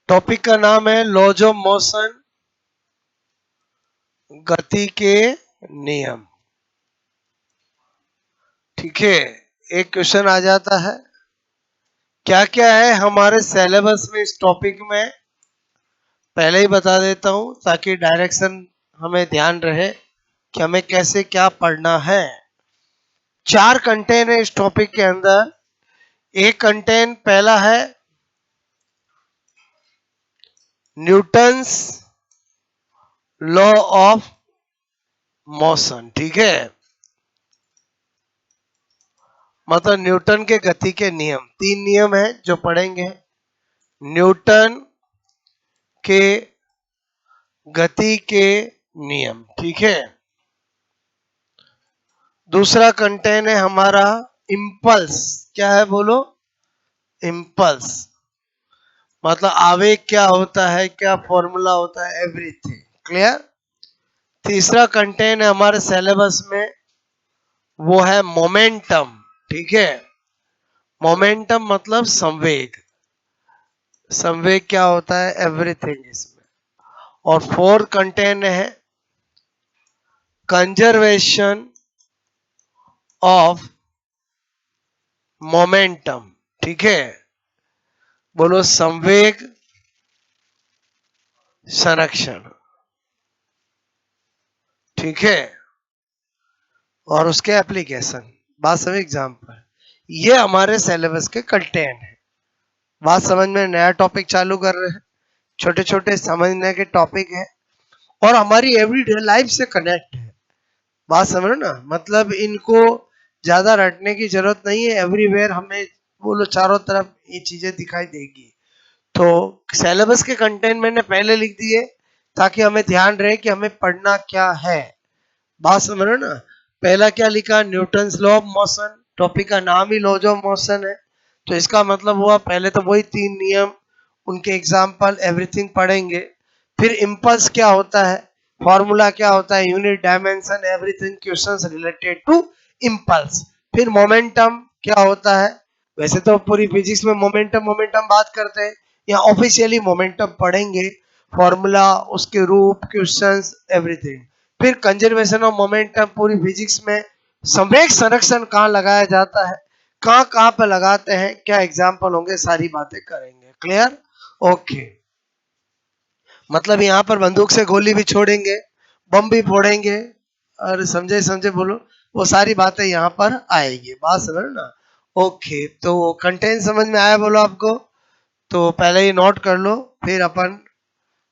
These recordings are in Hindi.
टॉपिक का नाम है लॉज ऑफ मोशन, गति के नियम। ठीक है, एक क्वेश्चन आ जाता है, क्या क्या है हमारे सिलेबस में इस टॉपिक में, पहले ही बता देता हूं ताकि डायरेक्शन हमें ध्यान रहे कि हमें कैसे क्या पढ़ना है। 4 कंटेंट है इस टॉपिक के अंदर। एक कंटेंट पहला है न्यूटन्स लॉ ऑफ मोशन। ठीक है, मतलब न्यूटन के गति के नियम। 3 नियम है जो पढ़ेंगे। न्यूटन के गति के नियम। ठीक है, दूसरा कंटेंट है हमारा इम्पल्स। क्या है बोलो? इम्पल्स, मतलब आवेग क्या होता है, क्या फॉर्मूला होता है, एवरीथिंग क्लियर। तीसरा कंटेंट है हमारे सिलेबस में, वो है मोमेंटम। ठीक है, मोमेंटम मतलब संवेग। संवेग क्या होता है, एवरीथिंग इसमें। और फोर्थ कंटेंट है कंजर्वेशन ऑफ मोमेंटम। ठीक है, बोलो संवेग संरक्षण। ठीक है, और उसके एप्लीकेशन, बात समझ एग्जाम्पल। ये हमारे सिलेबस के कंटेंट है। बात समझ में, नया टॉपिक चालू कर रहे हैं, छोटे छोटे समझने के टॉपिक है और हमारी एवरीडे लाइफ से कनेक्ट है। बात समझ रहे ना, मतलब इनको ज्यादा रटने की जरूरत नहीं है। एवरीवेयर हमें बोलो चारों तरफ ये चीजें दिखाई देगी। तो सिलेबस के कंटेंट मैंने पहले लिख दिए ताकि हमें ध्यान रहे कि हमें पढ़ना क्या है। बात समझ रहे ना। पहला क्या लिखा, Newton's law of motion. Topic का नाम ही लॉज ऑफ मोशन है, तो इसका मतलब हुआ पहले तो वही 3 नियम, उनके एग्जाम्पल एवरीथिंग पढ़ेंगे। फिर इम्पल्स क्या होता है, फॉर्मूला क्या होता है, unit, dimension, everything, questions related to impulse. फिर मोमेंटम क्या होता है, वैसे तो पूरी फिजिक्स में मोमेंटम मोमेंटम बात करते हैं, यहाँ ऑफिशियली मोमेंटम पढ़ेंगे, फॉर्मूला, उसके रूप, क्वेश्चंस, एवरीथिंग। फिर कंजर्वेशन ऑफ मोमेंटम, पूरी फिजिक्स में संवेग संरक्षण कहाँ लगाया जाता है, कहाँ कहाँ पे लगाते हैं, क्या एग्जाम्पल होंगे, सारी बातें करेंगे। क्लियर? ओके, मतलब यहाँ पर बंदूक से गोली भी छोड़ेंगे, बम भी फोड़ेंगे, और समझे समझे बोलो, वो सारी बातें यहाँ पर आएगी। बात समझ ना। ओके, तो कंटेंट समझ में आया बोलो आपको? तो पहले ही नोट कर लो, फिर अपन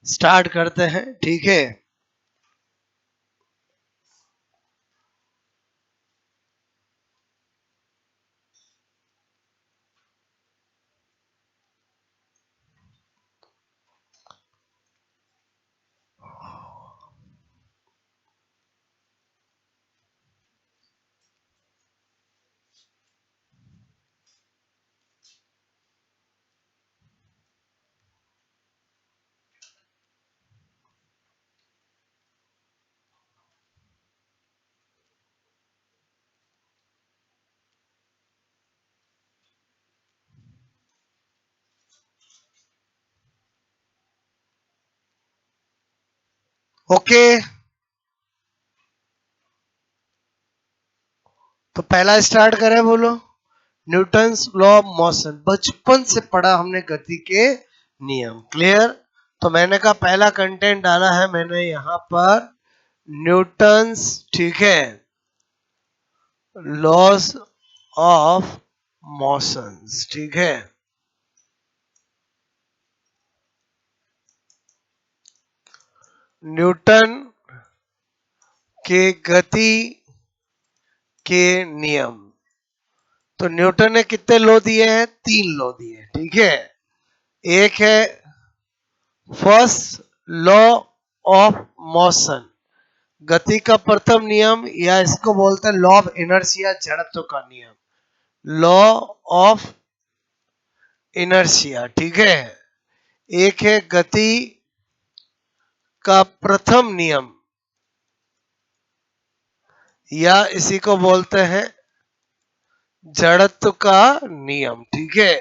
स्टार्ट करते हैं। ठीक है, ओके। तो पहला स्टार्ट करें बोलो, न्यूटन्स लॉ ऑफ मोशन। बचपन से पढ़ा हमने गति के नियम। क्लियर? तो मैंने कहा पहला कंटेंट डाला है मैंने यहाँ पर न्यूटन्स, ठीक है, लॉज ऑफ मोशंस। ठीक है, न्यूटन के गति के नियम। तो न्यूटन ने कितने लॉ दिए हैं? 3 लॉ दिए हैं। ठीक है, एक है फर्स्ट लॉ ऑफ मोशन, गति का प्रथम नियम, या इसको बोलते हैं लॉ ऑफ इनर्शिया, जड़त्व का नियम, लॉ ऑफ इनर्शिया। ठीक है, एक है गति का प्रथम नियम, या इसी को बोलते हैं जड़त्व का नियम। ठीक है,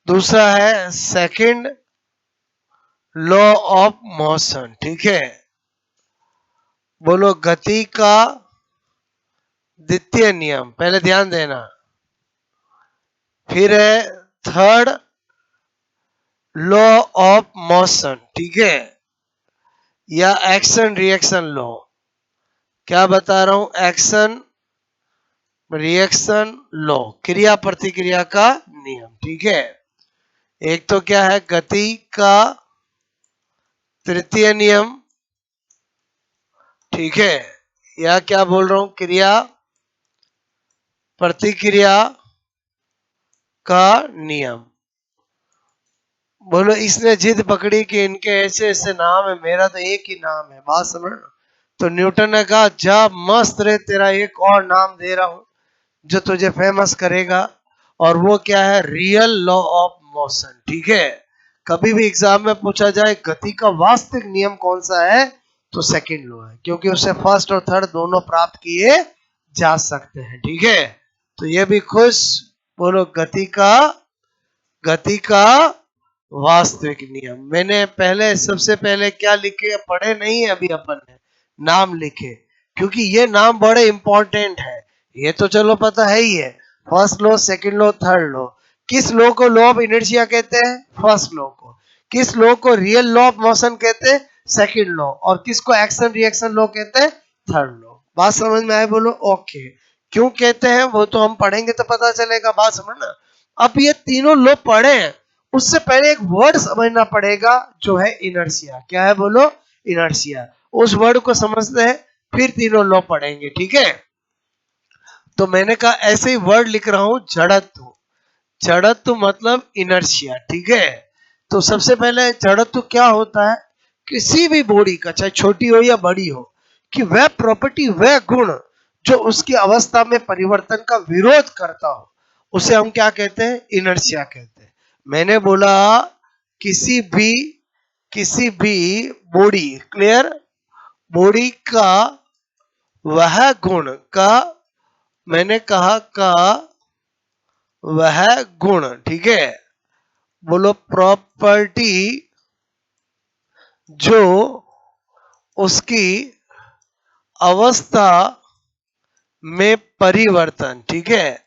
दूसरा है सेकंड लॉ ऑफ मोशन, ठीक है। बोलो गति का द्वितीय नियम, पहले ध्यान देना। फिर है थर्ड लॉ ऑफ मोशन, ठीक है, या एक्शन रिएक्शन लॉ। क्या बता रहा हूं? एक्शन रिएक्शन लॉ, क्रिया प्रतिक्रिया का नियम, ठीक है। एक तो क्या है? गति का तृतीय नियम, ठीक है, या क्या बोल रहा हूं? क्रिया प्रतिक्रिया का नियम। बोलो इसने जिद पकड़ी कि इनके ऐसे ऐसे नाम है, मेरा तो एक ही नाम है, बात समझ। तो न्यूटन ने कहा जा मस्त रे, तेरा एक और नाम दे रहा हूं जो तुझे फेमस करेगा, और वो क्या है? रियल लॉ ऑफ मोशन, ठीक है। कभी भी एग्जाम में पूछा जाए गति का वास्तविक नियम कौन सा है, तो सेकंड लॉ है, क्योंकि उससे फर्स्ट और थर्ड दोनों प्राप्त किए जा सकते हैं, ठीक है। तो ये भी खुश। बोलो गति का वास्तविक नियम। मैंने पहले सबसे पहले क्या लिखे? पढ़े नहीं है अभी अपन ने, नाम लिखे, क्योंकि ये नाम बड़े इंपॉर्टेंट है। ये तो चलो पता है ही है, first law, second law, third law. किस लॉ को लॉ ऑफ इनर्शिया कहते हैं? फर्स्ट लॉ को। किस लॉ को रियल लॉ ऑफ मोशन कहते हैं? Second law. और किसको एक्शन रिएक्शन लॉ कहते हैं? Third law. बात समझ में आए? बोलो ओके। क्यों कहते हैं वो तो हम पढ़ेंगे तो पता चलेगा, बात समझना। अब ये तीनों लॉ पढ़े हैं, उससे पहले एक वर्ड समझना पड़ेगा जो है इनर्शिया। क्या है? बोलो इनर्शिया। उस वर्ड को समझते हैं, फिर तीनों लॉ पढ़ेंगे, ठीक है। तो मैंने कहा ऐसे ही वर्ड लिख रहा हूं, जड़त्व। जड़त्व मतलब इनर्शिया, ठीक है। तो सबसे पहले जड़त्व क्या होता है? किसी भी बॉडी का, चाहे छोटी हो या बड़ी हो, कि वह प्रॉपर्टी, वह गुण जो उसकी अवस्था में परिवर्तन का विरोध करता हो, उसे हम क्या कहते हैं? इनर्शिया कहते हैं। मैंने बोला किसी भी बॉडी, क्लियर, बॉडी का वह गुण का, मैंने कहा का वह गुण, ठीक है। बोलो प्रॉपर्टी जो उसकी अवस्था में परिवर्तन, ठीक है।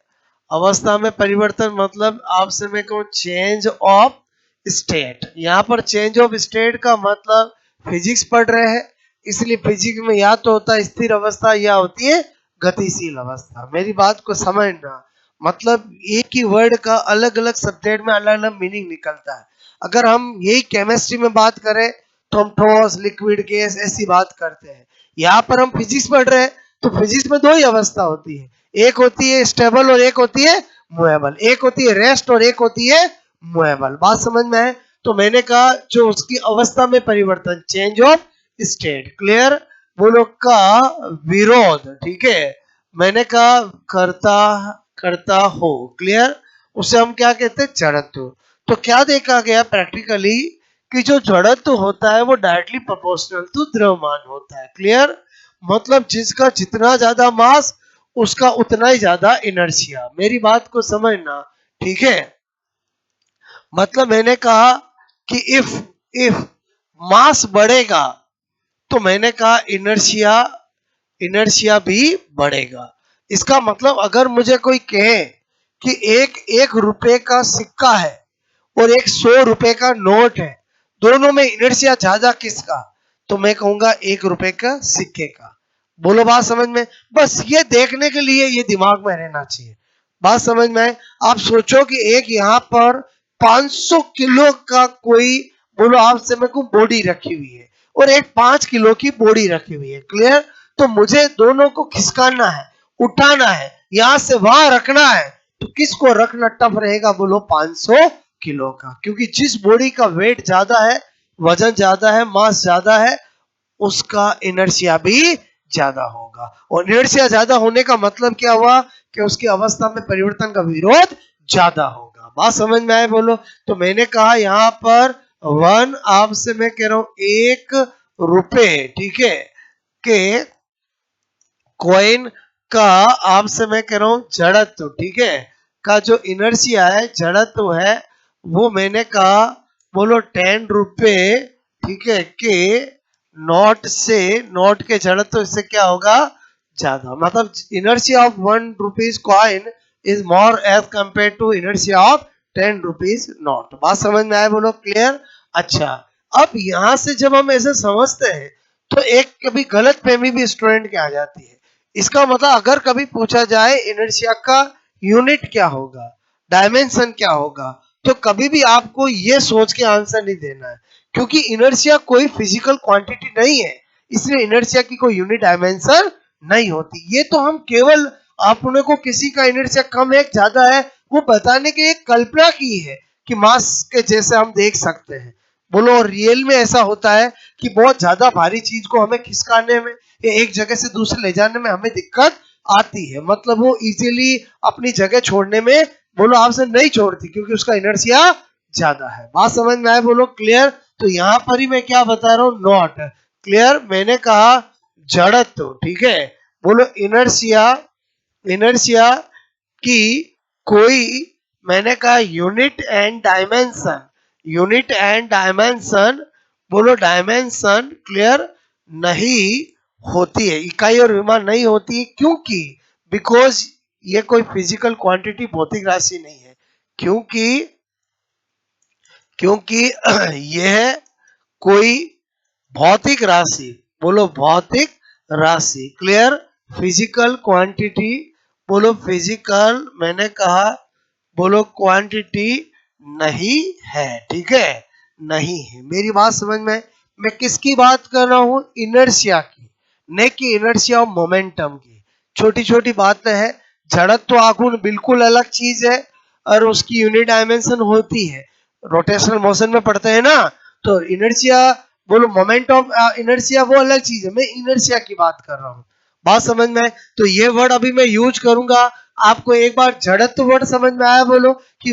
अवस्था में परिवर्तन मतलब आपसे मैं कहूं चेंज ऑफ स्टेट। यहां पर चेंज ऑफ स्टेट का मतलब फिजिक्स पढ़ रहे हैं, इसलिए फिजिक्स में या तो होता है स्थिर अवस्था या होती है गतिशील अवस्था। मेरी बात को समझना, मतलब एक ही वर्ड का अलग अलग सब्जेक्ट में अलग अलग मीनिंग निकलता है। अगर हम यही केमिस्ट्री में बात करें तो हम ठोस, लिक्विड, गैस ऐसी बात करते हैं। यहाँ पर हम फिजिक्स पढ़ रहे हैं, तो फिजिक्स में दो ही अवस्था होती है, एक होती है स्टेबल और एक होती है मूवेबल, एक होती है रेस्ट और एक होती है मूवेबल। बात समझ में है? तो मैंने कहा जो उसकी अवस्था में परिवर्तन, चेंज ऑफ स्टेट, क्लियर। बोलो का विरोध, ठीक है। मैंने कहा करता करता हो, क्लियर, उसे हम क्या कहते हैं? जड़त्व। तो क्या देखा गया प्रैक्टिकली कि जो जड़त्व होता है वो डायरेक्टली प्रोपोर्शनल टू द्रव्यमान होता है, क्लियर। मतलब जिसका जितना ज्यादा मास, उसका उतना ही ज्यादा इनर्शिया। मेरी बात को समझना, ठीक है। मतलब मैंने कहा कि इफ मास बढ़ेगा तो मैंने कहा इनर्शिया इनर्शिया भी बढ़ेगा। इसका मतलब अगर मुझे कोई कहे कि एक 1 रुपए का सिक्का है और एक 100 रुपए का नोट है, दोनों में इनर्शिया ज्यादा किसका? तो मैं कहूंगा 1 रुपए का सिक्के का। बोलो बात समझ में? बस ये देखने के लिए ये दिमाग में रहना चाहिए। बात समझ में? आप सोचो कि एक यहाँ पर 500 किलो का कोई, बोलो आपसे मैं को बॉडी रखी हुई है, और एक 5 किलो की बॉडी रखी हुई है, क्लियर। तो मुझे दोनों को खिसकाना है, उठाना है, यहां से वहां रखना है, तो किसको रखना टफ रहेगा? बोलो 500 किलो का, क्योंकि जिस बॉडी का वेट ज्यादा है, वजन ज्यादा है, मास ज्यादा है, उसका इनर्शिया भी ज्यादा होगा। और इनर्शिया ज्यादा होने का मतलब क्या हुआ? कि उसकी अवस्था में परिवर्तन का विरोध ज्यादा होगा। बात समझ में आए? बोलो। तो मैंने कहा यहाँ पर वन, आपसे मैं कह रहा हूं 1 रुपए, ठीक है, के कॉइन का, आपसे मैं कह रहा हूं जड़त्व, ठीक है, का जो इनर्शिया है, जड़त्व है, वो मैंने कहा बोलो 10 रुपए, ठीक है, के नोट के जड़त्व तो इससे क्या होगा, ज्यादा, मतलब inertia of 1 rupees coin is more as compare to inertia of 10 rupees note. बात समझ में आए बोलो, क्लियर। अच्छा, अब यहां से जब हम ऐसे समझते हैं तो एक कभी गलत फहमी भी स्टूडेंट के आ जाती है। इसका मतलब अगर कभी पूछा जाए इनर्शिया का यूनिट क्या होगा, डायमेंशन क्या होगा, तो कभी भी आपको ये सोच के आंसर नहीं देना है, क्योंकि इनर्शिया कोई फिजिकल क्वांटिटी नहीं है, इसलिए इनर्शिया की कोई यूनिट डायमेंशन नहीं होती। ये तो हम केवल अपने को किसी का इनर्शिया कम है ज्यादा है वो बताने की एक कल्पना की है कि मास के जैसे हम देख सकते हैं। बोलो रियल में ऐसा होता है कि बहुत ज्यादा भारी चीज को हमें खिसकाने में या एक जगह से दूसरे ले जाने में हमें दिक्कत आती है, मतलब वो इजीली अपनी जगह छोड़ने में बोलो आपसे नहीं छोड़ती क्योंकि उसका इनर्शिया ज्यादा है। बात समझ में आए बोलो, क्लियर। तो यहां पर ही मैं क्या बता रहा हूं, नॉट क्लियर। मैंने कहा जड़त्व, ठीक है, बोलो इनर्शिया, इनर्शिया की कोई, मैंने कहा unit and dimension, unit and dimension, बोलो डायमेंशन, क्लियर, नहीं होती है, इकाई और विमान नहीं होती है, क्योंकि बिकॉज ये कोई फिजिकल क्वांटिटी भौतिक राशि नहीं है, क्योंकि क्योंकि यह कोई भौतिक राशि, बोलो भौतिक राशि, क्लियर, फिजिकल क्वांटिटी, बोलो फिजिकल, मैंने कहा बोलो क्वांटिटी नहीं है, ठीक है, नहीं है। मेरी बात समझ में, मैं किसकी बात कर रहा हूं, इनर्शिया की, न कि इनर्शिया ऑफ मोमेंटम की। छोटी छोटी बातें हैं, जड़त्व आघूर्ण बिल्कुल अलग चीज है और उसकी यूनिट डायमेंशन होती है, रोटेशनल मोशन में पढ़ते हैं ना, तो इनर्शिया, बोलो मोमेंट ऑफ इनर्शिया वो अलग चीज है, मैं इनर्शिया की बात कर रहा हूँ। बात समझ में आए? तो ये वर्ड अभी मैं यूज करूंगा, आपको एक बार जड़त्व वर्ड समझ में आया बोलो कि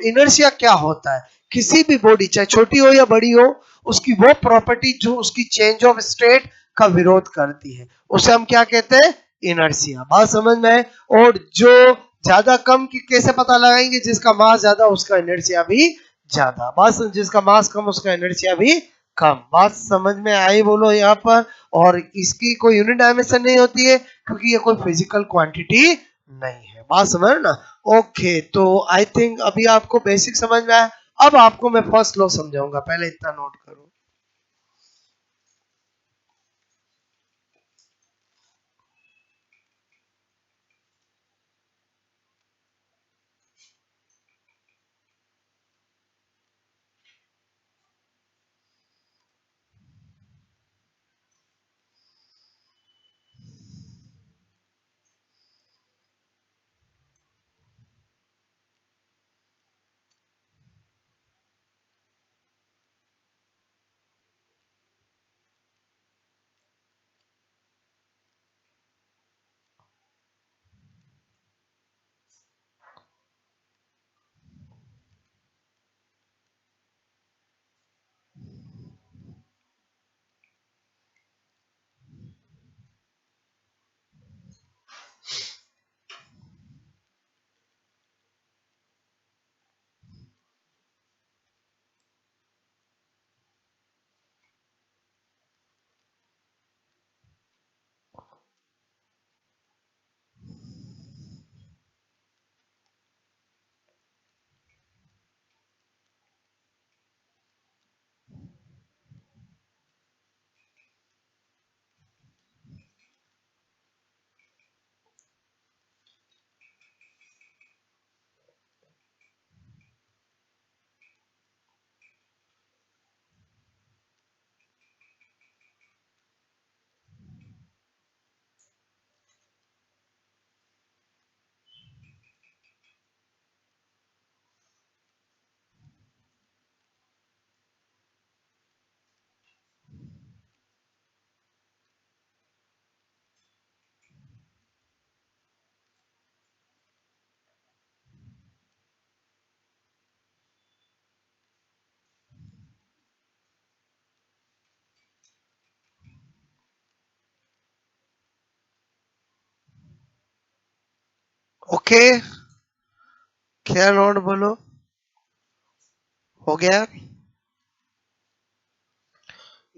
इनर्शिया क्या होता है, किसी भी बॉडी चाहे छोटी हो या बड़ी हो, उसकी वो प्रॉपर्टी जो उसकी चेंज ऑफ स्टेट का विरोध करती है उसे हम क्या कहते हैं, इनर्शिया। बात समझ में आए? और जो ज्यादा कम की कैसे पता लगाएंगे, जिसका मास ज्यादा उसका इनर्शिया भी ज्यादा, बस जिसका मास कम उसका इनर्शिया भी कम। बात समझ में आई बोलो यहाँ पर। और इसकी कोई यूनिट डायमेंशन नहीं होती है क्योंकि ये कोई फिजिकल क्वांटिटी नहीं है। बात समझ ना। ओके, तो आई थिंक अभी आपको बेसिक समझ में आया। अब आपको मैं फर्स्ट लॉ समझाऊंगा, पहले इतना नोट करो। ओके, क्या नोट बोलो। हो गया।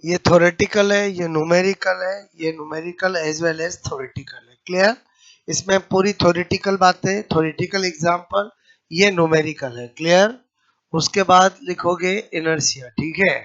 ये थ्योरेटिकल है, ये न्यूमेरिकल है, ये numerical as well as theoretical है। क्लियर? इसमें पूरी थ्योरेटिकल बातें, थ्योरेटिकल एग्जांपल, ये न्यूमेरिकल है। क्लियर? उसके बाद लिखोगे इनर्शिया। ठीक है?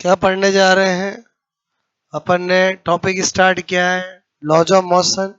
क्या पढ़ने जा रहे हैं? अपन ने टॉपिक स्टार्ट किया है लॉज ऑफ मोशन।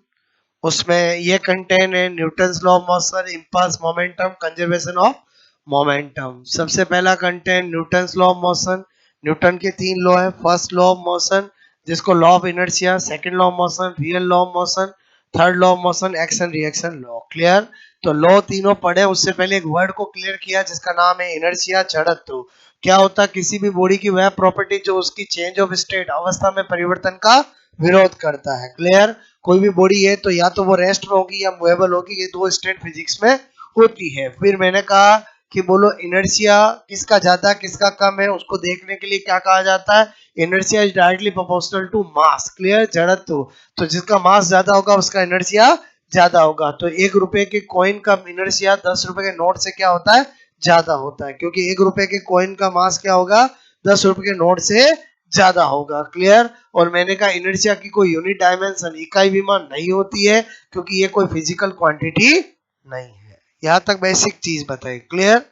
उसमें ये कंटेन है Newton's law of motion, impulse momentum, conservation of momentum. सबसे पहला contain Newton's law of motion. Newton के 3 लॉ है। फर्स्ट लॉ ऑफ मोशन जिसको law of inertia, second law of motion real law of motion, third law of motion action reaction law. Clear? तो लॉ तीनों पढ़े, उससे पहले एक वर्ड को क्लियर किया जिसका नाम है इनर्शिया, जड़त्व। क्या होता है? किसी भी बॉडी की वह प्रॉपर्टी जो उसकी चेंज ऑफ स्टेट, अवस्था में परिवर्तन का विरोध करता है। क्लियर? कोई भी बॉडी है तो या तो वो रेस्ट में होगी या मूवेबल होगी, ये दो स्टेट फिजिक्स में होती है। फिर मैंने कहा कि बोलो इनर्शिया किसका ज्यादा किसका कम है, उसको देखने के लिए क्या कहा जाता है? Inertia is directly proportional to mass. Clear? जड़त्व। तो जिसका मास ज्यादा होगा उसका इनर्शिया ज्यादा होगा। तो 1 रुपए के कॉइन का इनर्शिया 10 रुपए के नोट से क्या होता है? ज्यादा होता है, क्योंकि 1 रुपए के कॉइन का मास क्या होगा? 10 रुपए के नोट से ज्यादा होगा। क्लियर? और मैंने कहा इनर्शिया की कोई यूनिट डायमेंशन, इकाई विमान नहीं होती है, क्योंकि ये कोई फिजिकल क्वांटिटी नहीं है। यहां तक बेसिक चीज बताई। क्लियर?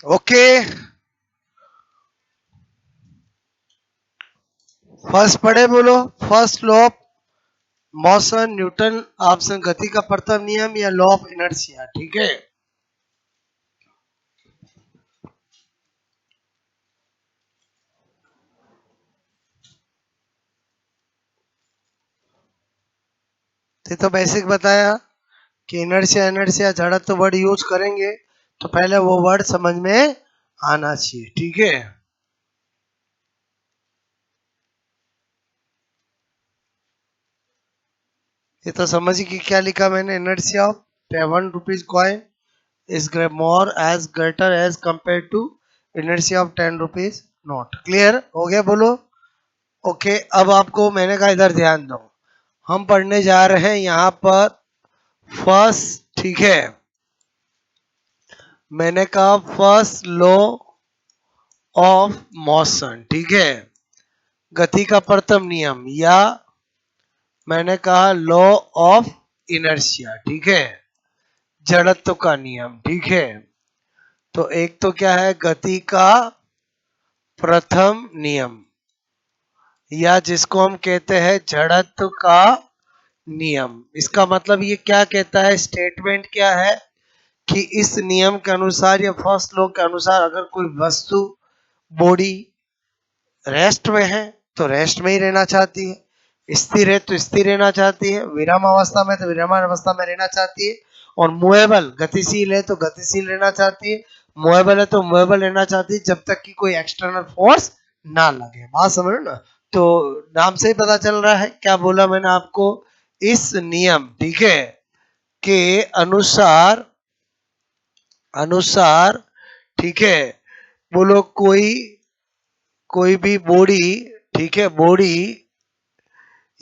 ओके। फर्स्ट पढ़े बोलो। First law of motion Newton option गति का प्रथम नियम या लॉ ऑफ इनर्शिया। ठीक है? तो बेसिक बताया कि इनर्शिया इनर्शिया जड़त्व तो वर्ड यूज करेंगे तो पहले वो वर्ड समझ में आना चाहिए। ठीक है? ये तो समझ कि क्या लिखा मैंने? Inertia of 1 rupees coin is more as greater as compared to inertia of 10 rupees note. Clear हो गया? बोलो। ओके। अब आपको मैंने कहा इधर ध्यान दो, हम पढ़ने जा रहे हैं यहाँ पर फर्स्ट। ठीक है? मैंने कहा फर्स्ट लॉ ऑफ मोशन। ठीक है? गति का प्रथम नियम, या मैंने कहा लॉ ऑफ इनर्शिया। ठीक है? जड़त्व का नियम। ठीक है? तो एक तो क्या है? गति का प्रथम नियम, या जिसको हम कहते हैं जड़त्व का नियम। इसका मतलब ये क्या कहता है, स्टेटमेंट क्या है कि इस नियम के अनुसार या फर्स्ट लॉ के अनुसार अगर कोई वस्तु बॉडी रेस्ट में है तो रेस्ट में ही रहना चाहती है, स्थिर है तो स्थिर रहना चाहती है, विराम अवस्था में तो विराम अवस्था में रहना चाहती है, और मूवेबल गतिशील है तो गतिशील रहना चाहती है, मूवेबल है तो मूवेबल रहना चाहती है, जब तक कि कोई एक्सटर्नल फोर्स ना लगे। बात समझ ना। तो नाम से ही पता चल रहा है, क्या बोला मैंने आपको, इस नियम ठीक है के अनुसार अनुसार ठीक है, बोलो कोई भी बॉडी ठीक है, बॉडी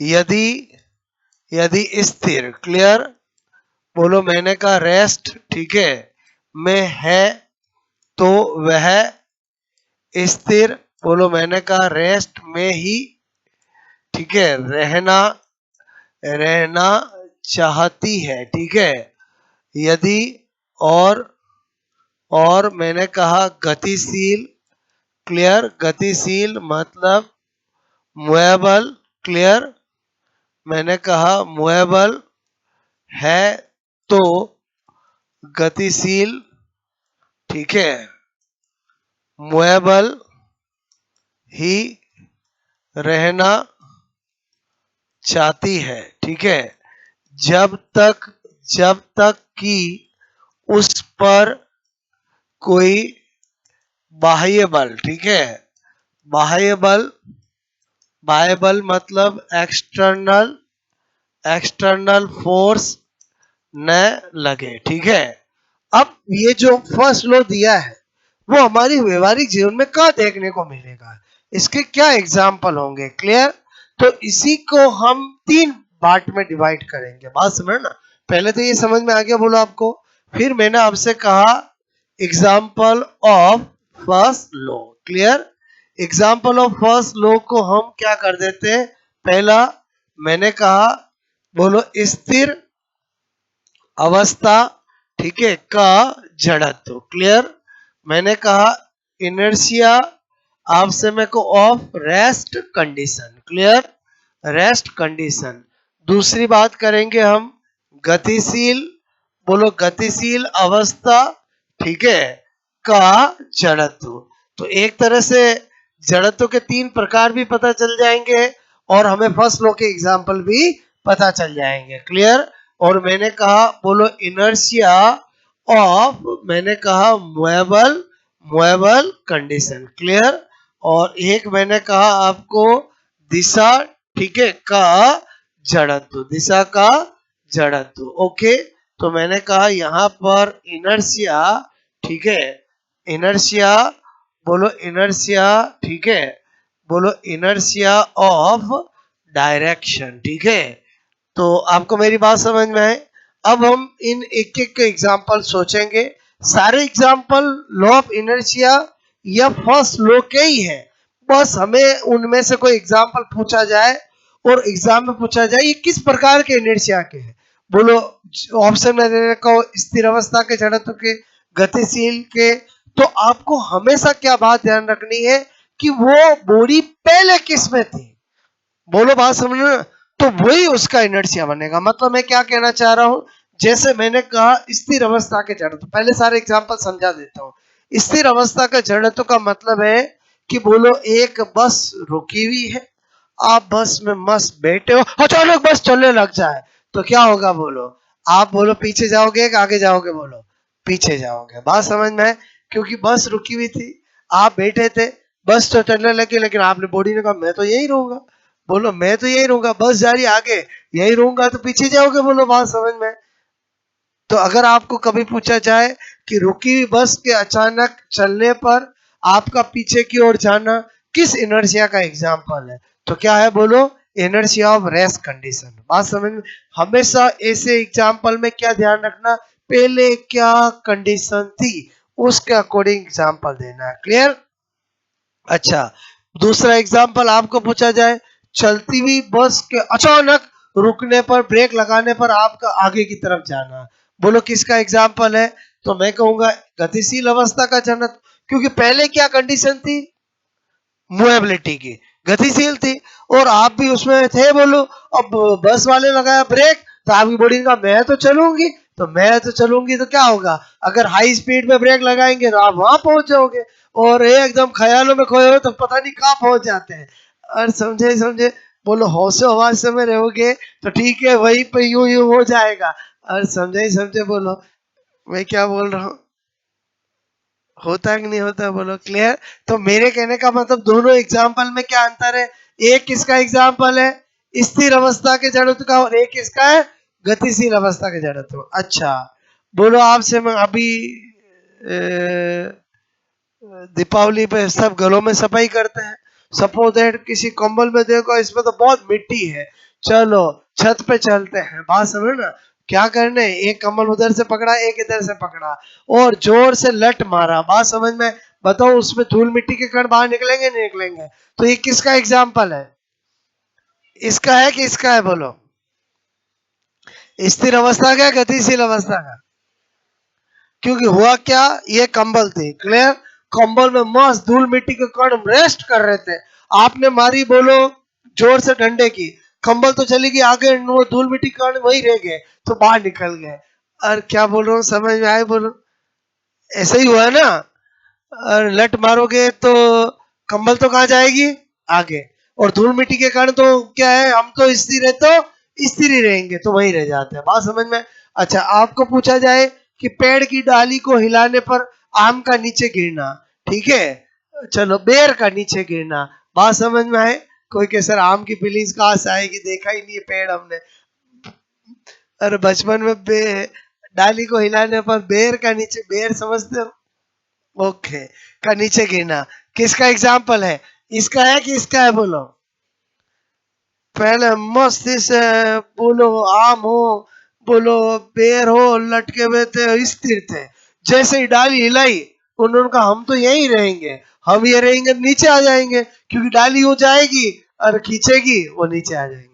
यदि यदि स्थिर, क्लियर, बोलो मैंने कहा रेस्ट ठीक है में है तो वह स्थिर, बोलो मैंने कहा रेस्ट में ही ठीक है रहना रहना चाहती है ठीक है, यदि और मैंने कहा गतिशील, क्लियर, गतिशील मतलब मूवेबल, क्लियर, मैंने कहा मूवेबल है तो गतिशील ठीक है, मूवेबल ही रहना चाहती है ठीक है, जब तक कि उस पर कोई बाह्य बल ठीक है, बाह्य बल मतलब एक्सटर्नल फोर्स न लगे ठीक है। अब ये जो फर्स्ट लॉ दिया है वो हमारी व्यवहारिक जीवन में कहाँ देखने को मिलेगा, इसके क्या एग्जाम्पल होंगे, क्लियर। तो इसी को हम 3 पार्ट में डिवाइड करेंगे। बात समझ ना, पहले तो ये समझ में आ गया बोलो आपको। फिर मैंने आपसे कहा example of first law, clear. Example of first law को हम क्या कर देते हैं, पहला मैंने कहा बोलो स्थिर अवस्था ठीक है का जड़त्व, क्लियर। मैंने कहा इनर्शिया आपसे मेरे को of rest condition, clear, rest condition. दूसरी बात करेंगे हम गतिशील, बोलो गतिशील अवस्था ठीक है का जड़त्व। तो एक तरह से जड़त्व के 3 प्रकार भी पता चल जाएंगे और हमें फर्स्ट लॉ के एग्जाम्पल भी पता चल जाएंगे, क्लियर। और मैंने कहा बोलो इनर्शिया ऑफ, मैंने कहा मूवेबल कंडीशन, क्लियर। और एक मैंने कहा आपको दिशा ठीक है का जड़त्व, दिशा का जड़त्व, ओके। तो मैंने कहा यहाँ पर इनर्शिया ठीक है, इनर्शिया, बोलो इनर्शिया ठीक है, बोलो इनर्शिया ऑफ डायरेक्शन ठीक है। तो आपको मेरी बात समझ में आए। अब हम इन एक एक के एग्जाम्पल सोचेंगे। सारे एग्जाम्पल लॉ ऑफ इनर्शिया या फर्स्ट लॉ के ही है, बस हमें उनमें से कोई एग्जाम्पल पूछा जाए और एग्जाम में पूछा जाए ये किस प्रकार के इनर्शिया के हैं, बोलो ऑप्शन में देने को स्थिर अवस्था के, जड़त्व के, गतिशील के। तो आपको हमेशा क्या बात ध्यान रखनी है कि वो बॉडी पहले किस में थी, बोलो बात समझ। तो वही उसका इनर्शिया बनेगा। मतलब मैं क्या कहना चाह रहा हूं, जैसे मैंने कहा स्थिर अवस्था के जड़त्व, पहले सारे एग्जांपल समझा देता हूं। स्थिर अवस्था का जड़त्व का मतलब है कि बोलो एक बस रुकी हुई है, आप बस में मस्त बैठे हो, अचानक बस चलने लग जाए तो क्या होगा, बोलो आप बोलो पीछे जाओगे कि आगे जाओगे, बोलो पीछे जाओगे। बात समझ में है, क्योंकि बस रुकी हुई थी, आप बैठे थे, बस तो चलने लगे, लेकिन आपने बॉडी ने कहा मैं तो यही रहूंगा, बोलो मैं तो यही रहूंगा, बस जा रही आगे यही रहूंगा, तो पीछे जाओगे, बोलो बात समझ में। तो अगर आपको कभी पूछा जाए कि रुकी हुई बस के अचानक चलने पर आपका पीछे की ओर जाना किस इनर्शिया का एग्जाम्पल है, तो क्या है, बोलो इनर्शिया ऑफ रेस्ट कंडीशन। बात समझ में। हमेशा ऐसे एग्जाम्पल में क्या ध्यान रखना, पहले क्या कंडीशन थी उसके अकॉर्डिंग एग्जाम्पल देना है, क्लियर। अच्छा, दूसरा एग्जाम्पल आपको पूछा जाए चलती हुई बस के अचानक रुकने पर, ब्रेक लगाने पर आपका आगे की तरफ जाना, बोलो किसका एग्जाम्पल है, तो मैं कहूंगा गतिशील अवस्था का जनक, क्योंकि पहले क्या कंडीशन थी, मूवेबिलिटी की, गतिशील थी और आप भी उसमें थे बोलो। अब बस वाले लगाया ब्रेक तो आपकी बॉडी ने कहा मैं तो चलूंगी, तो मैं तो चलूंगी तो क्या होगा, अगर हाई स्पीड में ब्रेक लगाएंगे तो आप वहां पहुंच जाओगे और ये एकदम ख्यालों में खोए हो तो पता नहीं कहाँ पहुंच जाते हैं। और समझे समझे बोलो, होशो हवास से में रहोगे तो ठीक है, वहीं पे यूं यूं हो जाएगा। और समझे समझे बोलो मैं क्या बोल रहा हूँ, होता है कि नहीं होता है बोलो, क्लियर। तो मेरे कहने का मतलब दोनों एग्जाम्पल में क्या अंतर है, एक किसका एग्जाम्पल है स्थिर अवस्था के जड़त्व का और एक किसका है गतिशील अवस्था के जड़त्व। अच्छा बोलो, आपसे मैं अभी दीपावली पे सब घरों में सफाई करते हैं, सपोज दैट किसी कंबल में देखो इसमें तो बहुत मिट्टी है, चलो छत पे चलते हैं, बात समझ ना, क्या करने, एक कंबल उधर से पकड़ा एक इधर से पकड़ा और जोर से लट मारा, बात समझ में, बताओ उसमें धूल मिट्टी के कण बाहर निकलेंगे नहीं निकलेंगे। तो ये किसका एग्जाम्पल है, इसका है कि इसका है बोलो, स्थिर अवस्था का गतिशील अवस्था का। क्योंकि हुआ क्या, ये कंबल थे, क्लियर, कंबल में मस्त धूल मिट्टी के कण रेस्ट कर रहे थे, आपने मारी बोलो जोर से डंडे की, कंबल तो चली गई आगे, वो धूल मिट्टी कण वही रह गए तो बाहर निकल गए। और क्या बोल रहा हूँ समझ में आए बोलो, ऐसा ही हुआ ना। और लट मारोगे तो कंबल तो कहाँ जाएगी आगे, और धूल मिट्टी के कारण तो क्या है, हम तो स्थिर है तो स्थिर ही रहेंगे तो वही रह जाते हैं, बात समझ में। अच्छा आपको पूछा जाए कि पेड़ की डाली को हिलाने पर आम का नीचे गिरना, ठीक है, चलो बेर का नीचे गिरना, बात समझ में आए। कोई के सर आम की फीलिंग्स कहाँ से आएगी, देखा ही नहीं है पेड़ हमने। अरे बचपन में डाली को हिलाने पर बेर का नीचे, बेर समझते हो, ओके, का नीचे गिरना, किसका एग्जाम्पल है, इसका है कि इसका है बोलो, पहले मस्त से बोलो आम हो, बोलो पेड़ हो, लटके हुए थे स्थिर थे, जैसे ही डाली हिलाई उन्होंने कहा हम तो यही रहेंगे, हम ये रहेंगे नीचे आ जाएंगे, क्योंकि डाली हो जाएगी और खींचेगी वो नीचे आ जाएंगे।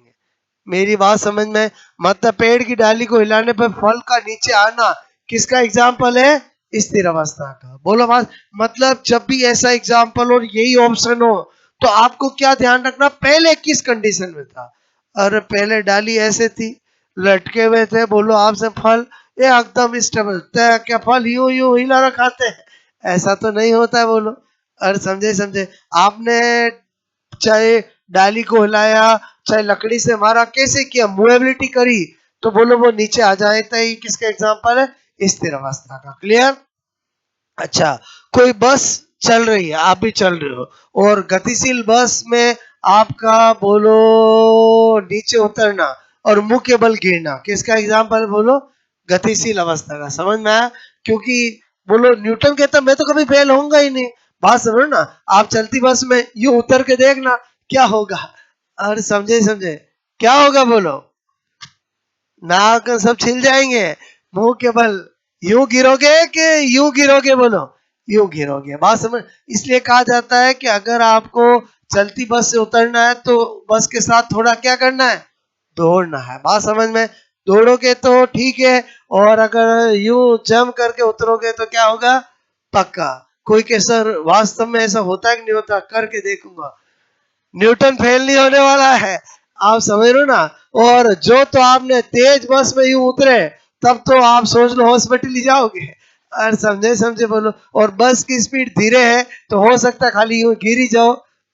मेरी बात समझ में, मतलब पेड़ की डाली को हिलाने पर फल का नीचे आना किसका एग्जाम्पल है, स्थिर अवस्था का, बोलो बात। मतलब जब भी ऐसा एग्जाम्पल और यही ऑप्शन हो तो आपको क्या ध्यान रखना, पहले किस कंडीशन में था, अरे पहले डाली ऐसे थी, लटके हुए थे, बोलो आपसे फल ये एकदम स्टेबल, क्या फल यूं यूं हिला रखाते हैं, ऐसा तो नहीं होता है बोलो। अरे समझे समझे, आपने चाहे डाली को हिलाया, चाहे लकड़ी से मारा, कैसे किया, मूवेबिलिटी करी, तो बोलो वो नीचे आ जाए, तो ये किसका एग्जाम्पल है, स्थिर अवस्था का, क्लियर। अच्छा कोई बस चल रही है, आप भी चल रहे हो और गतिशील बस में आपका बोलो नीचे उतरना और मुंह के बल गिरना, किसका एग्जाम्पल बोलो, गतिशील अवस्था का, समझ में आया। क्योंकि बोलो न्यूटन कहता मैं तो कभी फेल होऊंगा ही नहीं, बात समझो ना, आप चलती बस में यूं उतर के देखना क्या होगा, और समझे समझे क्या होगा बोलो, नाक सब छिल जाएंगे, मुंह के बल यूं गिरोगे कि यूं गिरोगे बोलो, यूं गिरोगे, बात समझ। इसलिए कहा जाता है कि अगर आपको चलती बस से उतरना है तो बस के साथ थोड़ा क्या करना है, दौड़ना है, बात समझ में, दौड़ोगे तो ठीक है, और अगर यूं जम करके उतरोगे तो क्या होगा, पक्का। कोई के सर वास्तव में ऐसा होता है कि नहीं होता, करके देखूंगा, न्यूटन फेल नहीं होने वाला है, आप समझ रहे हो ना। और जो तो आपने तेज बस में यूं उतरे तब तो आप सोच लो हॉस्पिटल ही जाओगे, और समझे समझे बोलो, और बस की स्पीड धीरे है तो हो सकता है खाली यूं गिर ही जाओ,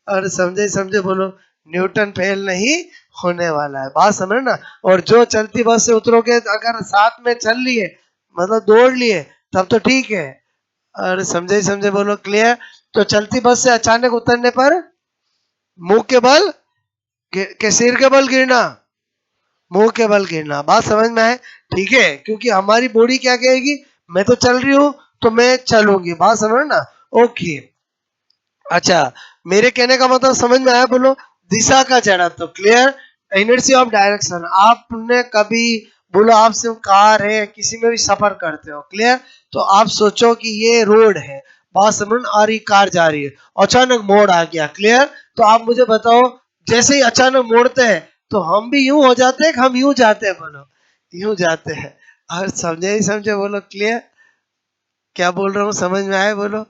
और समझे समझे बोलो, न्यूटन फेल नहीं होने वाला है, बात समझ ना। और जो चलती बस से उतरोगे अगर साथ में चल लिए, मतलब दौड़ लिए, तब तो ठीक है, और समझे समझे बोलो, क्लियर। तो चलती बस से अचानक उतरने पर मुंह के बल के सिर के बल गिरना, मुंह के बल गिरना, बात समझ में आए, ठीक है, क्योंकि हमारी बॉडी क्या कहेगी, मैं तो चल रही हूं तो मैं चलूंगी, बात समझ ना, ओके। अच्छा मेरे कहने का मतलब समझ में आया बोलो, दिशा का जड़ा तो क्लियर, इनर्सी ऑफ डायरेक्शन, आपने कभी बोलो आपसे कार है किसी में भी सफर करते हो, क्लियर, तो आप सोचो कि ये रोड है, बात समझ, आ रही कार जा रही है, अचानक मोड़ आ गया, क्लियर, तो आप मुझे बताओ जैसे ही अचानक मोड़ते हैं तो हम भी यूं हो जाते हैं, हम यूं जाते हैं बोलो, यूं जाते हैं, और समझे ही समझे बोलो, क्लियर, क्या बोल रहा हूँ समझ में आए बोलो।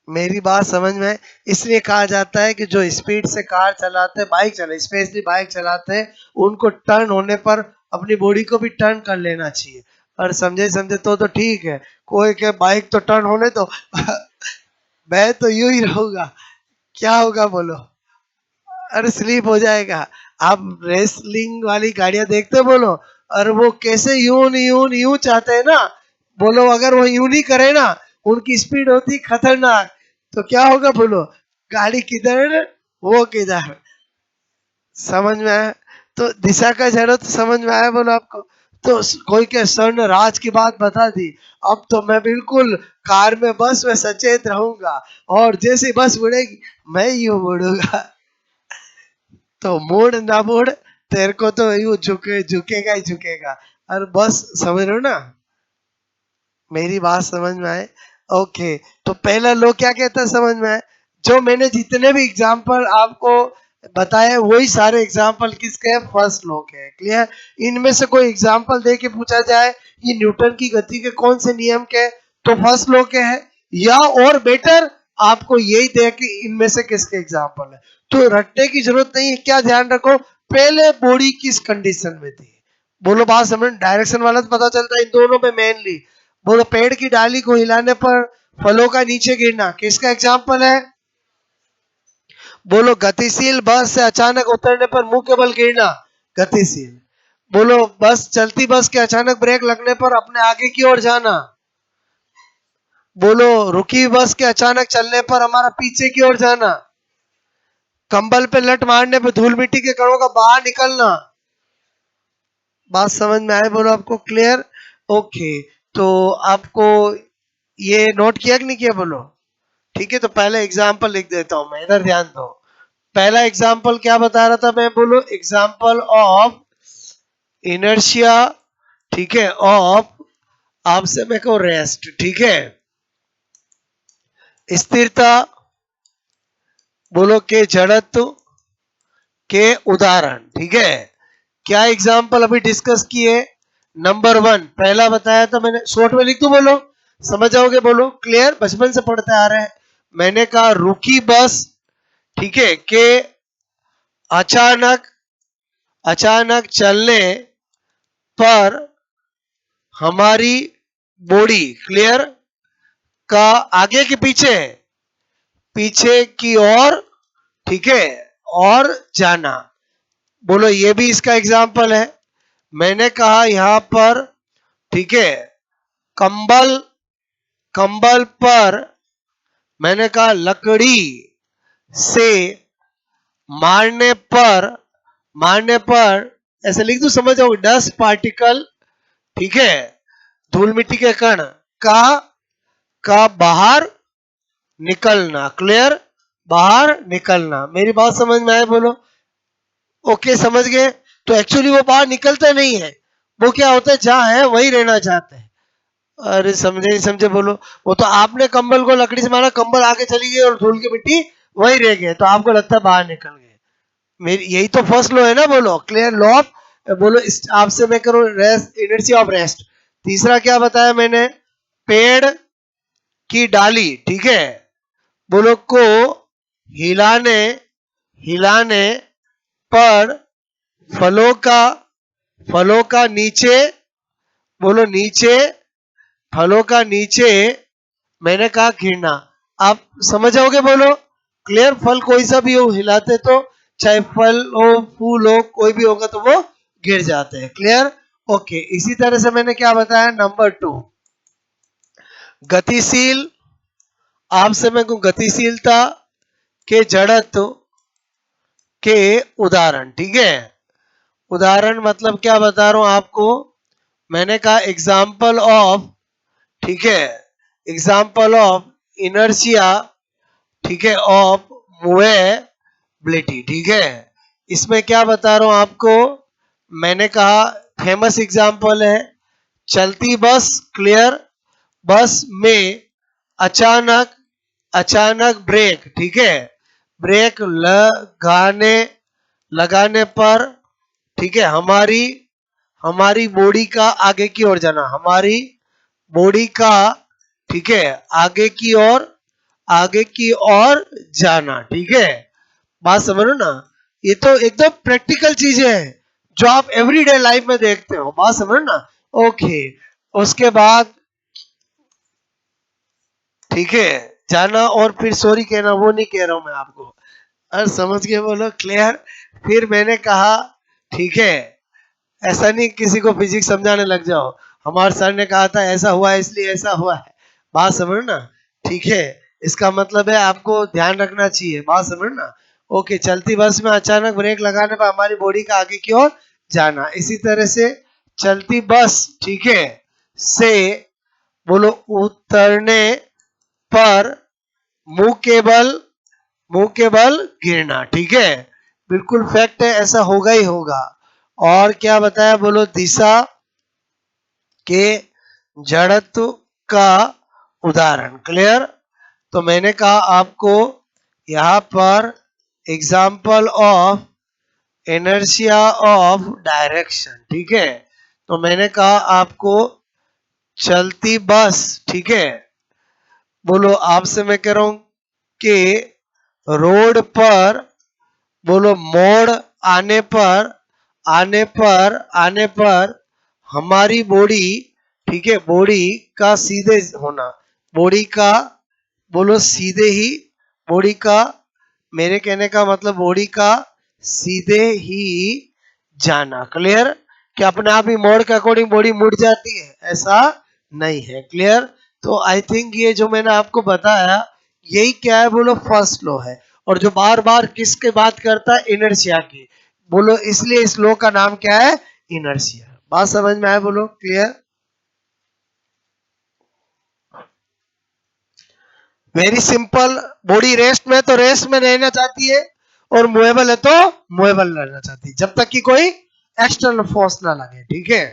मेरी बात समझ में? इसलिए कहा जाता है कि जो स्पीड से कार चलाते, बाइक चला, स्पेशली बाइक चलाते हैं, उनको टर्न होने पर अपनी बॉडी को भी टर्न कर लेना चाहिए। और समझे समझे तो ठीक है। कोई के बाइक तो टर्न होने दो मैं तो यूं ही रहूंगा, क्या होगा बोलो? अरे स्लीप हो जाएगा। आप रेसलिंग वाली गाड़ियां देखते हो बोलो, और वो कैसे यूं चाहते हैं ना, बोलो अगर वो यूं नहीं करे ना, उनकी स्पीड होती खतरनाक, तो क्या होगा बोलो? गाड़ी किधर, वो किधर। समझ में आया? तो दिशा का जरूरत समझ में आया बोलो आपको? तो कोई के सर ने राज की बात बता दी। अब तो मैं बिल्कुल कार में, बस में सचेत रहूंगा, और जैसे बस मुड़ेगी मैं यूं मुड़ूंगा। तो मोड़ ना मोड़, तेरे को तो यूं झुकेगा ही झुकेगा। और बस समझ रहे हो ना? मेरी बात समझ में आए? ओके। तो पहला लोग क्या कहता है समझ में आए? जो मैंने जितने भी एग्जाम्पल आपको बताए, वही सारे एग्जाम्पल किसके हैं? फर्स्ट लॉ के हैं। क्लियर? इनमें से कोई एग्जाम्पल दे के पूछा जाए ये न्यूटन की गति के कौन से नियम के हैं, तो फर्स्ट लॉ के हैं, या और बेटर आपको यही दे कि इनमें से किसके एग्जाम्पल है। तो रटने की जरूरत नहीं है। क्या ध्यान रखो? पहले बॉडी किस कंडीशन में थी, बोलो बात समझ? डायरेक्शन वाला तो पता चलता है इन दोनों में मेनली। बोलो पेड़ की डाली को हिलाने पर फलों का नीचे गिरना किसका एग्जाम्पल है? बोलो गतिशील बस से अचानक उतरने पर मुंह के बल गिरना, गतिशील। बोलो बस, चलती बस के अचानक ब्रेक लगने पर अपने आगे की ओर जाना। बोलो रुकी बस के अचानक चलने पर हमारा पीछे की ओर जाना। कंबल पे लट मारने पर धूल मिट्टी के कणों का बाहर निकलना। बात समझ में आए बोलो आपको? क्लियर? ओके। तो आपको ये नोट किया कि नहीं किया बोलो? ठीक है, तो पहले एग्जाम्पल लिख देता हूं मैं, इधर ध्यान दो। पहला एग्जाम्पल क्या बता रहा था मैं? बोलो एग्जाम्पल ऑफ इनर्शिया, ठीक है, ऑफ, आपसे मैं कहूँ रेस्ट, ठीक है, स्थिरता, बोलो के जड़त्व के उदाहरण, ठीक है। क्या एग्जाम्पल अभी डिस्कस किए? नंबर 1 पहला बताया था मैंने, शॉर्ट में लिख दूं बोलो? समझ जाओगे बोलो? क्लियर? बचपन से पढ़ते आ रहे हैं। मैंने कहा रुकी बस, ठीक है, के अचानक अचानक चलने पर हमारी बॉडी, क्लियर, का आगे के पीछे, पीछे की ओर, ठीक है, और जाना। बोलो ये भी इसका एग्जाम्पल है। मैंने कहा यहां पर, ठीक है, कंबल, कंबल पर मैंने कहा लकड़ी से मारने पर, मारने पर ऐसे लिख दू, समझ जाओ, डस्ट पार्टिकल, ठीक है, धूल मिट्टी के कण का बाहर निकलना। क्लियर? बाहर निकलना। मेरी बात समझ में आए बोलो? ओके, समझ गए? तो एक्चुअली वो बाहर निकलते नहीं है, वो क्या होता है, जहां है वही रहना चाहते हैं। अरे समझे नहीं समझे बोलो? वो तो आपने कंबल को लकड़ी से मारा, कंबल आगे चली गई और धूल की मिट्टी वही रह गए, तो आपको लगता है बाहर निकल गए। मेरी यही तो फर्स्ट लॉ है ना बोलो? क्लियर? लॉ ऑफ, बोलो आपसे मैं करूं रेस्ट, इनर्सी ऑफ रेस्ट। तीसरा क्या बताया मैंने? पेड़ की डाली, ठीक है, बोलो को हिलाने, हिलाने पर फलों का, फलों का नीचे, बोलो नीचे, फलों का नीचे मैंने कहा गिरना। आप समझ जाओगे बोलो? क्लियर? फल कोई सा भी हो, हिलाते तो, चाहे फल हो, फूल हो, कोई भी होगा तो वो गिर जाते हैं। क्लियर? ओके। इसी तरह से मैंने क्या बताया? नंबर 2 गतिशील, आपसे मैं कहूं गतिशीलता के जड़त्व के उदाहरण, ठीक है। उदाहरण मतलब क्या बता रहा हूं आपको? मैंने कहा एग्जाम्पल ऑफ, ठीक है, एग्जाम्पल ऑफ इनर्शिया, ठीक है, ऑफ मूवेबिलिटी, ठीक है। इसमें क्या बता रहा हूं आपको? मैंने कहा फेमस एग्जाम्पल है चलती बस, क्लियर, बस में अचानक, अचानक ब्रेक, ठीक है, ब्रेक लगाने, लगाने पर, ठीक है, हमारी, हमारी बॉडी का आगे की ओर जाना, हमारी बॉडी का, ठीक है, आगे की ओर, आगे की ओर जाना, ठीक है। बात समझ लो ना, ये तो एकदम प्रैक्टिकल चीजें हैं जो आप एवरीडे लाइफ में देखते हो। बात समझ ना। ओके, उसके बाद ठीक है, जाना और फिर सॉरी कहना वो नहीं कह रहा हूं मैं आपको। और समझ के बोलो क्लियर। फिर मैंने कहा ठीक है, ऐसा नहीं किसी को फिजिक्स समझाने लग जाओ। हमारे सर ने कहा था ऐसा हुआ है इसलिए ऐसा हुआ है। बात समझ ना, ठीक है। इसका मतलब है आपको ध्यान रखना चाहिए। बात समझ ना। ओके, चलती बस में अचानक ब्रेक लगाने पर हमारी बॉडी का आगे की ओर जाना। इसी तरह से चलती बस, ठीक है, से बोलो उतरने पर मुंह के बल, मुंह के बल गिरना, ठीक है। बिल्कुल फैक्ट है, ऐसा होगा ही होगा। और क्या बताया, बोलो दिशा के जड़त्व का उदाहरण। क्लियर। तो मैंने कहा आपको यहां पर example of inertia of direction, ठीक है। तो मैंने कहा आपको चलती बस, ठीक है, बोलो आपसे मैं कह रहा हूं कि रोड पर बोलो मोड़ आने पर, आने पर हमारी बॉडी, ठीक है, बॉडी का सीधे होना, बॉडी का बोलो सीधे ही, बॉडी का, मेरे कहने का मतलब बॉडी का सीधे ही जाना। क्लियर। कि अपने आप ही मोड़ के अकॉर्डिंग बॉडी मुड़ जाती है, ऐसा नहीं है। क्लियर। तो आई थिंक ये जो मैंने आपको बताया यही क्या है, बोलो फर्स्ट लॉ है। और जो बार बार किसके बात करता है, इनर्शिया की। बोलो इसलिए इस लॉ का नाम क्या है, इनर्शिया। बात समझ में आया, बोलो clear. Very simple. Body rest में तो रेस्ट में रहना चाहती है, और मूवेबल है तो मूवेबल रहना चाहती है, जब तक कि कोई एक्सटर्नल फोर्स ना लगे, ठीक है।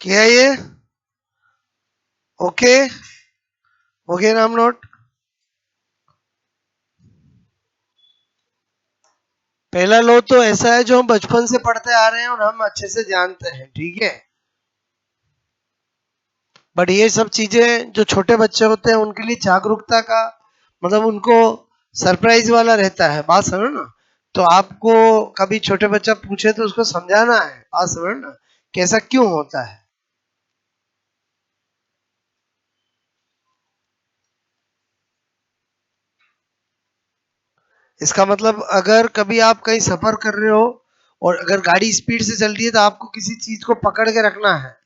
क्या है ये? ओके, ओके नाम नोट। पहला लो तो ऐसा है जो हम बचपन से पढ़ते आ रहे हैं और हम अच्छे से जानते हैं, ठीक है। बट ये सब चीजें जो छोटे बच्चे होते हैं उनके लिए जागरूकता का मतलब उनको सरप्राइज वाला रहता है, बात समझो ना। तो आपको कभी छोटे बच्चा पूछे तो उसको समझाना है, बात समझो ना, कैसा क्यों होता है। इसका मतलब अगर कभी आप कहीं सफर कर रहे हो और अगर गाड़ी स्पीड से चल रही है तो आपको किसी चीज को पकड़ के रखना है।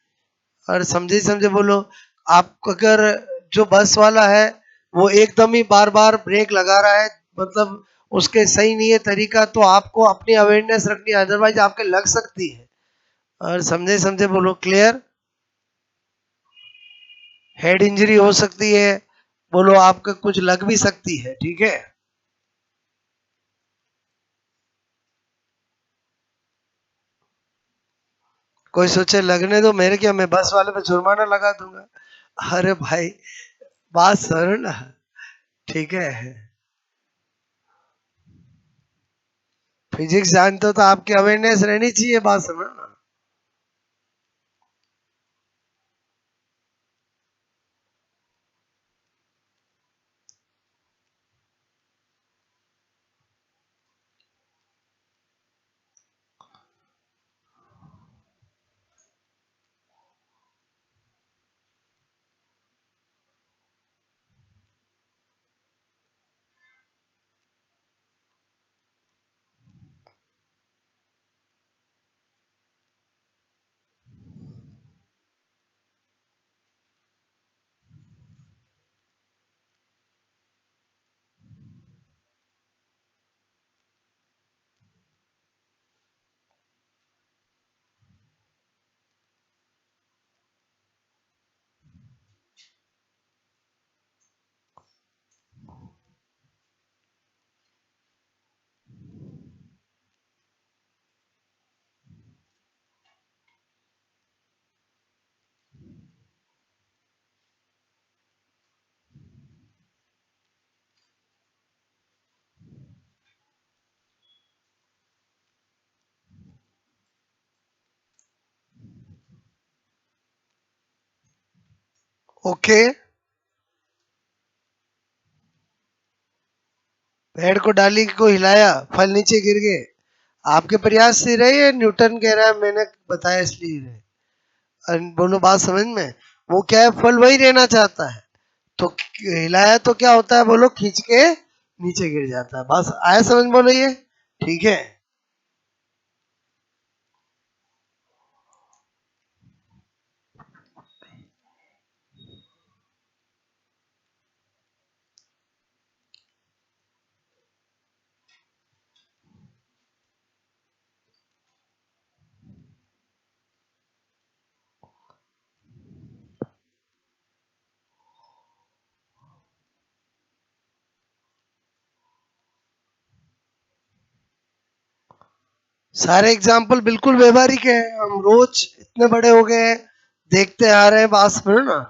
और समझे समझे बोलो। आप अगर जो बस वाला है वो एकदम ही बार बार ब्रेक लगा रहा है, मतलब उसके सही नहीं है तरीका, तो आपको अपनी अवेयरनेस रखनी है, अदरवाइज आपके लग सकती है। और समझे समझे बोलो, क्लियर। हेड इंजरी हो सकती है, बोलो आपका कुछ लग भी सकती है, ठीक है। कोई सोचे लगने दो, मेरे क्या, मैं बस वाले पे जुर्माना लगा दूंगा। अरे भाई, बात सर ना, ठीक है। फिजिक्स जानते हो तो आपकी अवेयरनेस रहनी चाहिए, बात समझ ना। ओके। पेड़ को डाली को हिलाया, फल नीचे गिर गए। आपके प्रयास से रहे या न्यूटन कह रहा है मैंने बताया इसलिए रहे? बोलो, बात समझ में। वो क्या है, फल वही रहना चाहता है। तो हिलाया तो क्या होता है, बोलो, खींच के नीचे गिर जाता है। बस आया समझ, बोलो ये, ठीक है। सारे एग्जाम्पल बिल्कुल व्यवहारिक है, हम रोज इतने बड़े हो गए हैं, देखते आ रहे हैं, बात समझो ना।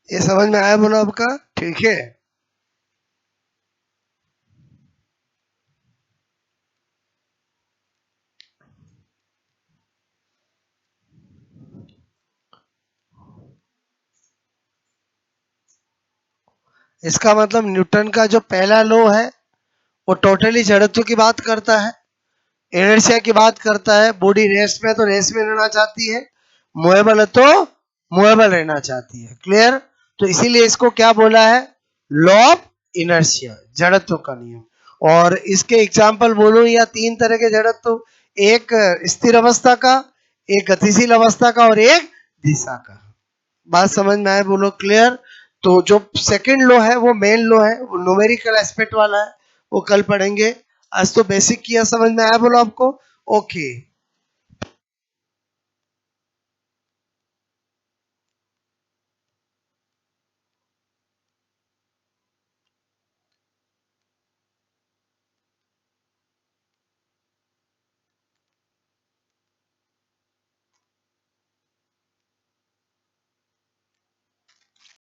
ये समझ में आया बोलो आपका, ठीक है। इसका मतलब न्यूटन का जो पहला लॉ है वो टोटली जड़त्व की बात करता है, इनर्शिया की बात करता है। बॉडी रेस्ट में तो रेस्ट में रहना चाहती है, मूवेबल है तो मूवेबल रहना चाहती है। क्लियर? तो इसीलिए इसको क्या बोला है? लॉ ऑफ इनर्शिया, जड़त्व का नियम। और इसके एग्जाम्पल बोलो या तीन तरह के जड़त्व, एक स्थिर अवस्था का, एक गतिशील अवस्था का और एक दिशा का। बात समझ में आए? बोलो क्लियर? तो जो सेकंड लॉ है वो मेन लॉ है, वो न्यूमेरिकल एस्पेक्ट वाला है, वो कल पढ़ेंगे। आज तो बेसिक किया, समझ में आया बोलो आपको? ओके।